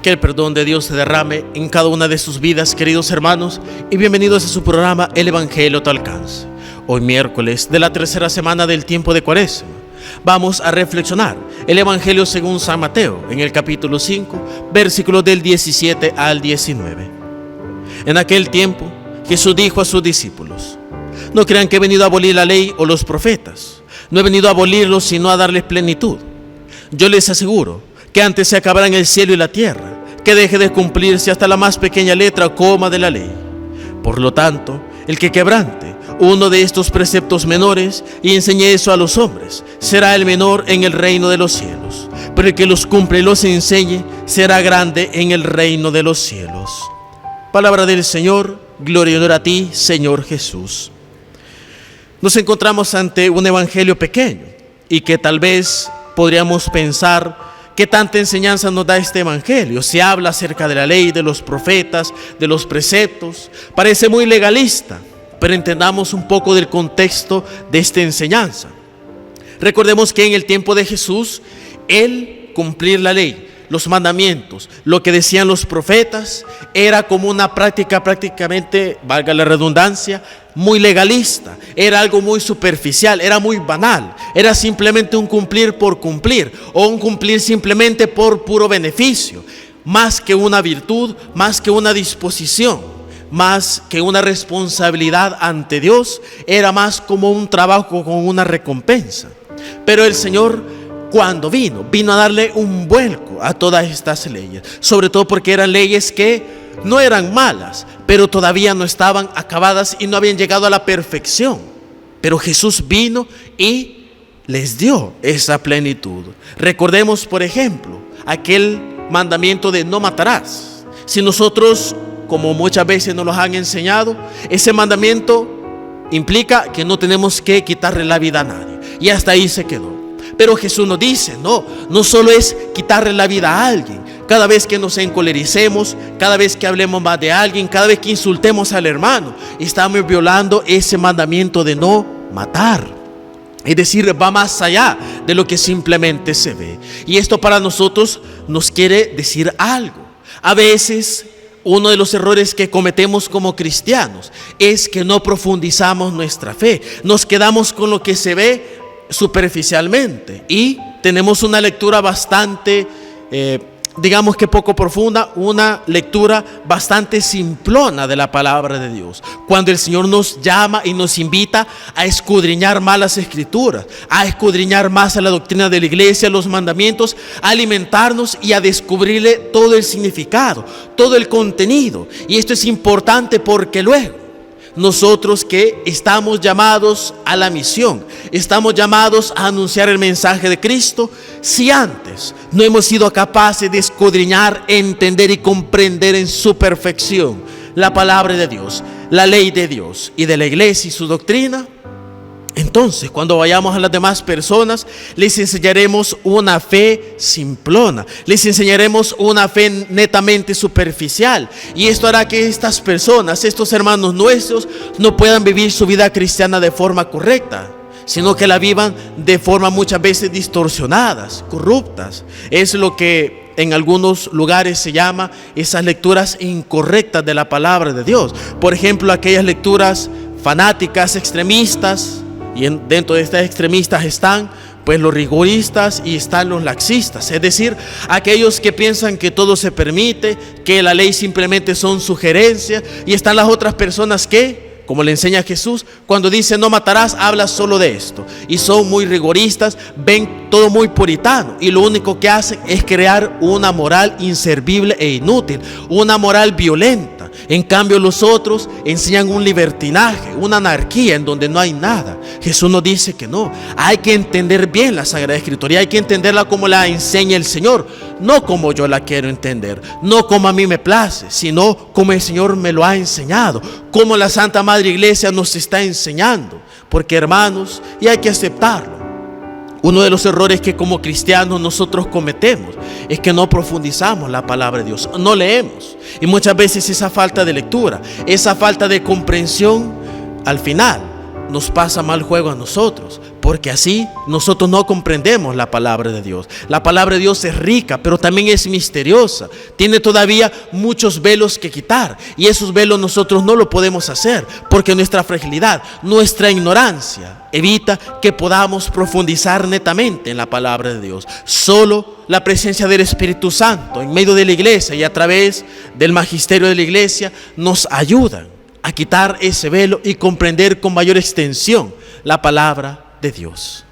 Que el perdón de Dios se derrame en cada una de sus vidas, queridos hermanos, y bienvenidos a su programa El Evangelio a tu alcance. Hoy miércoles de la tercera semana del tiempo de Cuaresma, vamos a reflexionar el Evangelio según San Mateo, en el capítulo 5, versículos del 17 al 19. En aquel tiempo, Jesús dijo a sus discípulos: no crean que he venido a abolir la ley o los profetas. No he venido a abolirlos, sino a darles plenitud. Yo les aseguro que antes se acabarán el cielo y la tierra, que deje de cumplirse hasta la más pequeña letra o coma de la ley. Por lo tanto, el que quebrante uno de estos preceptos menores y enseñe eso a los hombres, será el menor en el reino de los cielos. Pero el que los cumple y los enseñe, será grande en el reino de los cielos. Palabra del Señor, gloria y honor a ti, Señor Jesús. Nos encontramos ante un evangelio pequeño y que tal vez podríamos pensar: ¿qué tanta enseñanza nos da este evangelio? Se habla acerca de la ley, de los profetas, de los preceptos. Parece muy legalista, pero entendamos un poco del contexto de esta enseñanza. Recordemos que en el tiempo de Jesús, el cumplir la ley, los mandamientos, lo que decían los profetas, era como una práctica prácticamente, valga la redundancia, muy legalista. Era algo muy superficial, era muy banal. Era simplemente un cumplir por cumplir, o un cumplir simplemente por puro beneficio, más que una virtud, más que una disposición, más que una responsabilidad ante Dios. Era más como un trabajo con una recompensa. Pero el Señor, cuando vino a darle un vuelco a todas estas leyes, sobre todo porque eran leyes que no eran malas, pero todavía no estaban acabadas y no habían llegado a la perfección. Pero Jesús vino y les dio esa plenitud. Recordemos, por ejemplo, aquel mandamiento de no matarás. Si nosotros, como muchas veces nos lo han enseñado, ese mandamiento implica que no tenemos que quitarle la vida a nadie, y hasta ahí se quedó. Pero Jesús nos dice: no solo es quitarle la vida a alguien. Cada vez que nos encolericemos, cada vez que hablemos más de alguien, cada vez que insultemos al hermano, estamos violando ese mandamiento de no matar. Es decir, va más allá de lo que simplemente se ve. Y esto para nosotros nos quiere decir algo. A veces, uno de los errores que cometemos como cristianos es que no profundizamos nuestra fe. Nos quedamos con lo que se ve superficialmente y tenemos una lectura bastante, digamos que poco profunda, una lectura bastante simplona de la palabra de Dios. Cuando el Señor nos llama y nos invita a escudriñar más las escrituras, a escudriñar más a la doctrina de la iglesia, los mandamientos, a alimentarnos y a descubrirle todo el significado, todo el contenido. Y esto es importante porque luego nosotros que estamos llamados a la misión, estamos llamados a anunciar el mensaje de Cristo, si antes no hemos sido capaces de escudriñar, entender y comprender en su perfección la palabra de Dios, la ley de Dios y de la iglesia y su doctrina, entonces cuando vayamos a las demás personas les enseñaremos una fe simplona, les enseñaremos una fe netamente superficial, y esto hará que estas personas, estos hermanos nuestros, no puedan vivir su vida cristiana de forma correcta, sino que la vivan de forma muchas veces distorsionadas, corruptas. Es lo que en algunos lugares se llama esas lecturas incorrectas de la palabra de Dios. Por ejemplo, aquellas lecturas fanáticas, extremistas. Y dentro de estas extremistas están pues los rigoristas y están los laxistas, es decir, aquellos que piensan que todo se permite, que la ley simplemente son sugerencias, y están las otras personas que, como le enseña Jesús, cuando dice no matarás, habla solo de esto, y son muy rigoristas, ven todo muy puritano, y lo único que hacen es crear una moral inservible e inútil, una moral violenta. En cambio, los otros enseñan un libertinaje, una anarquía en donde no hay nada. Jesús nos dice que no, hay que entender bien la Sagrada Escritura, y hay que entenderla como la enseña el Señor, no como yo la quiero entender, no como a mí me place, sino como el Señor me lo ha enseñado, como la Santa Madre Iglesia nos está enseñando. Porque, hermanos, y hay que aceptarlo, uno de los errores que como cristianos nosotros cometemos es que no profundizamos la palabra de Dios, no leemos, y muchas veces esa falta de lectura, esa falta de comprensión, al final nos pasa mal juego a nosotros, porque así nosotros no comprendemos la palabra de Dios. La palabra de Dios es rica, pero también es misteriosa. Tiene todavía muchos velos que quitar, y esos velos nosotros no lo podemos hacer, porque nuestra fragilidad, nuestra ignorancia evita que podamos profundizar netamente en la palabra de Dios. Solo la presencia del Espíritu Santo en medio de la iglesia y a través del magisterio de la iglesia nos ayudan a quitar ese velo y comprender con mayor extensión la palabra de Dios.